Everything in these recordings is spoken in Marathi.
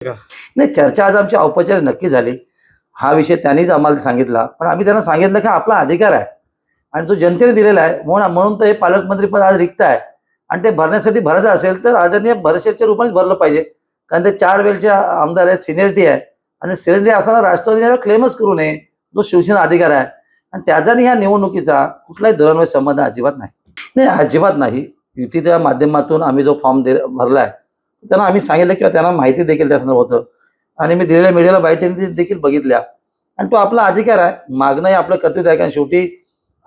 का? नाही, चर्चा आज आमची औपचारिक नक्की झाली. हा विषय त्यांनीच आम्हाला सांगितला. पण आम्ही त्यांना सांगितलं की आपला अधिकार आहे आणि तो जनतेने दिलेला आहे. म्हणून तर हे पालकमंत्री पद आज रिक्त आहे आणि ते भरण्यासाठी भरायचं असेल तर आदरणीय भरशेटच्या रूपानेच भरलं पाहिजे. कारण ते 4 वेळचे आमदार आहेत, सिनियरिटी आहे आणि सिनियरिटी असताना राष्ट्रवादीने क्लेमच करू नये. जो शिवसेना अधिकार आहे आणि त्याचा आणि ह्या निवडणुकीचा कुठलाही धोरणमय संबंध अजिबात नाही. नाही, अजिबात नाही. युतीच्या माध्यमातून आम्ही जो फॉर्म भरला आहे त्यांना आम्ही सांगितलं किंवा त्यांना माहिती देखील त्या संदर्भात होतं आणि मी दिलेल्या मीडियाला बाईट देखील बघितल्या आणि तो आपला अधिकार आहे. मागणं हे आपलं कर्तव्य आहे. कारण शेवटी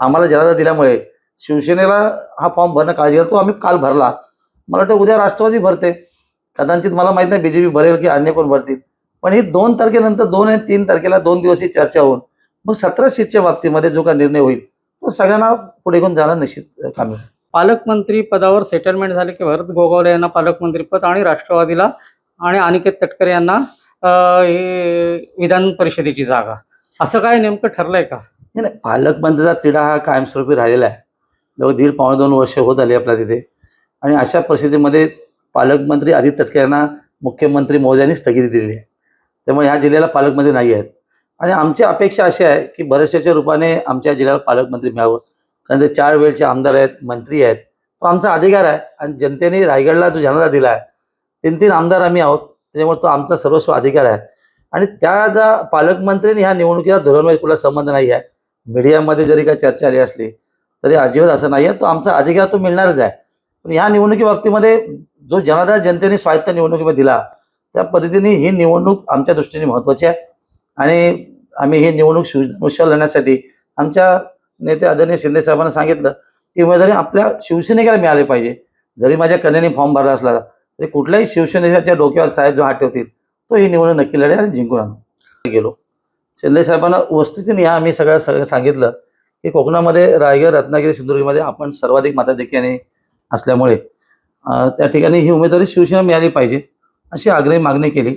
आम्हाला जनादेश दिल्यामुळे शिवसेनेला हा फॉर्म भरणं काळजी घ्या. तो आम्ही काल भरला. मला वाटतं उद्या राष्ट्रवादी भरते. कदाचित मला माहित नाही बीजेपी भरेल की अन्य कोण भरतील. पण ही 2 तारखेनंतर 2 आणि 3 तारखेला 2 दिवस ही चर्चा होऊन मग 17 सीटच्या बाबतीमध्ये जो काही निर्णय होईल तो सगळ्यांना पुढे घेऊन जाणं निश्चित कामी होईल. पालकमंत्री पदावर सेटलमेंट झाले की भरत गोगावले यांना पालकमंत्री पद आणि राष्ट्रवादीला आणि अनिकेत तटकरे यांना हे विधान परिषदेची जागा, असं काय नेमकं ठरलंय का? नाही, पालकमंत्र्याचा तिढा हा कायमस्वरूपी राहिलेला आहे. जवळ 1.5 पावणे 2 वर्ष होत आली आपल्या तिथे आणि अशा परिस्थितीमध्ये पालकमंत्री आदित्य तटकरे यांना मुख्यमंत्री महोदयांनी स्थगिती दिलेली आहे. त्यामुळे ह्या जिल्ह्याला पालकमंत्री नाही आहेत आणि आमची अपेक्षा अशी आहे की भरशेच्या रूपाने आमच्या जिल्ह्याला पालकमंत्री मिळावं. कारण ते 4 वेळचे आमदार आहेत, मंत्री आहेत. तो आमचा अधिकार आहे आणि जनतेने रायगडला जो जनादेश दिला आहे 3 आमदार आम्ही आहोत. त्याच्यामुळे तो आमचा सर्वस्व अधिकार आहे आणि त्या ज्या पालकमंत्र्यांनी ह्या निवडणुकीचा धोरणमध्ये कुठला संबंध नाही आहे. मीडियामध्ये जरी काही चर्चा आली असली तरी अजिबात असं नाही आहे. तो आमचा अधिकार तो मिळणारच आहे. पण ह्या निवडणुकी बाबतीमध्ये जो जनादेश जनतेने स्वायत्त निवडणुकीमध्ये दिला त्या पद्धतीने ही निवडणूक आमच्या दृष्टीने महत्त्वाची आहे आणि आम्ही ही निवडणूक सुशाल लढण्यासाठी आमच्या नेते आदरणीय शिंदे साहेबांना सांगितलं की उमेदवारी आपल्या शिवसैनिकाला मिळाली पाहिजे. जरी माझ्या कन्याने फॉर्म भरला असला तरी कुठल्याही शिवसैनिकाच्या डोक्यावर साहेब जो हात ठेवतील तो ही निवडणूक नक्की लढेल आणि जिंकून आणू. गेलो शिंदे साहेबांना वस्तुस्थितीने या आम्ही सगळं सांगितलं की कोकणामध्ये रायगड, रत्नागिरी, सिंधुदुर्गमध्ये आपण सर्वाधिक मताधिक्याने असल्यामुळे त्या ठिकाणी ही उमेदवारी शिवसेना मिळाली पाहिजे अशी आग्रही मागणी केली.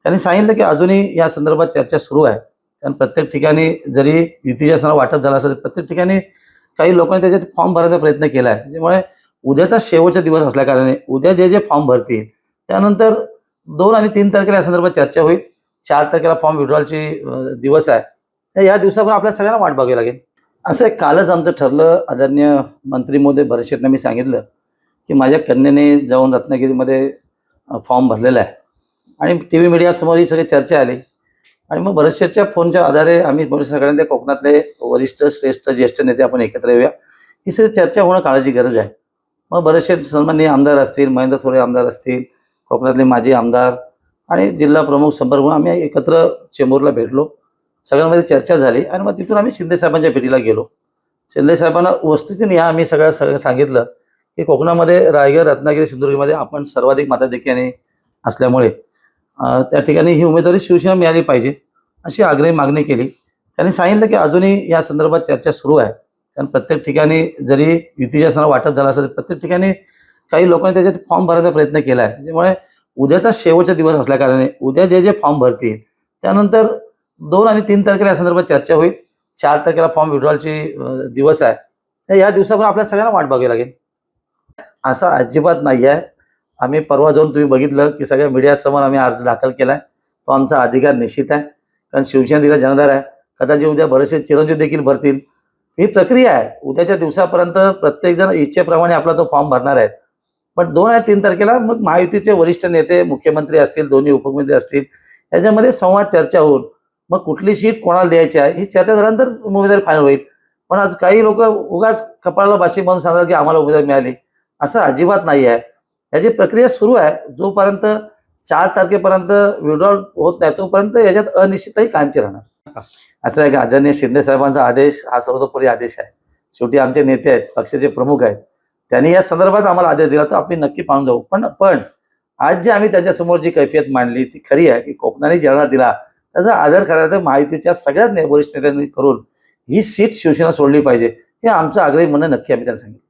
त्यांनी सांगितलं की अजूनही या संदर्भात चर्चा सुरू आहे. कारण प्रत्येक ठिकाणी जरी युतीच्या असताना वाटप झालं असलं प्रत्येक ठिकाणी काही लोकांनी त्याच्यात फॉर्म भरायचा प्रयत्न केला आहे. त्यामुळे उद्याचा शेवटचा दिवस असल्याकारणाने उद्या जे फॉर्म भरतील त्यानंतर 2 आणि 3 तारखेला या संदर्भात चर्चा होईल. 4 तारखेला फॉर्म विड्रॉलची दिवस आहे. तर या दिवसावर आपल्या सगळ्यांना वाट बघावी लागेल. असं कालच आमचं ठरलं. आदरणीय मंत्री महोदय भरशेटने मी सांगितलं की माझ्या कन्याने जाऊन रत्नागिरीमध्ये फॉर्म भरलेला आहे आणि TV मीडियासमोर ही सगळी चर्चा आली आणि मग भरशेटच्या फोनच्या आधारे आम्ही सगळ्यांचे कोकणातले वरिष्ठ, श्रेष्ठ, ज्येष्ठ नेते आपण एकत्र येऊया. ही सगळी चर्चा होणं काळाची गरज आहे. मग भरशेट सन्माननीय आमदार असतील, महेंद्र थोरे आमदार असतील, कोकणातले माजी आमदार आणि जिल्हा प्रमुख संपर्क म्हणून आम्ही एकत्र चेंबूरला भेटलो. सगळ्यांमध्ये चर्चा झाली आणि मग तिथून आम्ही शिंदे साहेबांच्या भेटीला गेलो. शिंदे साहेबांना वस्तुस्थितीने या आम्ही सगळं सांगितलं की कोकणामध्ये रायगड, रत्नागिरी, सिंधुदुर्गमध्ये आपण सर्वाधिक मताधिक्याने असल्यामुळे त्या ठिकाणी ही उमेदवारी शिवसेना मिळाली पाहिजे अशी आग्रही मागणी केली. त्यांनी सांगितलं की अजूनही या संदर्भात चर्चा सुरू आहे. कारण प्रत्येक ठिकाणी जरी युतीच्या असताना वाटप झालं असलं प्रत्येक ठिकाणी काही लोकांनी त्याच्यात फॉर्म भरायचा प्रयत्न केला आहे. त्यामुळे उद्याचा शेवटचा दिवस असल्याकारणाने उद्या जे फॉर्म भरतील त्यानंतर 2 आणि 3 तारखेला या संदर्भात चर्चा होईल. 4 तारखेला फॉर्म विड्रॉलची दिवस आहे. तर या दिवसावर आपल्या सगळ्यांना वाट बघावी लागेल. असं अजिबात नाही आहे. आम्ही परवा जाऊन तुम्ही बघितलं की सगळ्या मीडियासमोर आम्ही अर्ज दाखल केला आहे. तो आमचा अधिकार निश्चित आहे. कारण शिवसेना दिला जनाधार आहे. कदाचित उद्या बरेचसे चिरंजीव देखील भरतील. ही प्रक्रिया आहे. उद्याच्या दिवसापर्यंत प्रत्येकजण इच्छेप्रमाणे आपला तो फॉर्म भरणार आहे. पण 2 आणि 3 तारखेला मग महायुतीचे वरिष्ठ नेते, मुख्यमंत्री असतील, दोन्ही उपमुख्यमंत्री असतील, याच्यामध्ये संवाद चर्चा होऊन मग कुठली सीट कोणाला द्यायची आहे ही चर्चा झाल्यानंतर उमेदवारी फायनल होईल. पण आज काही लोक उगाच कपाळाला बाशी म्हणून सांगतात की आम्हाला उमेदवारी मिळाली. असं अजिबात नाही आहे. याची प्रक्रिया सुरू आहे. जोपर्यंत 4 तारखेपर्यंत विड्रॉल होत नाही तोपर्यंत याच्यात अनिश्चितताही कायमची राहणार. असं आहे की आदरणीय शिंदे साहेबांचा आदेश हा सर्वतोपरी आदेश आहे. शेवटी आमचे नेते आहेत, पक्षाचे प्रमुख आहेत. त्यांनी या संदर्भात आम्हाला आदेश दिला तर आम्ही नक्की पाहून जाऊ. पण आज जे आम्ही त्यांच्यासमोर जी कैफियत मांडली ती खरी आहे की कोकणाने जनाधार दिला त्याचा आदर करायचा महायुतीच्या सगळ्याच वरिष्ठ नेत्यांनी करून ही सीट शिवसेना सोडली पाहिजे हे आमचं आग्रही म्हणणं नक्की आम्ही त्यांना सांगितलं.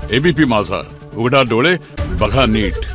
ABP माझा, उघडा डोळे बघा नीट.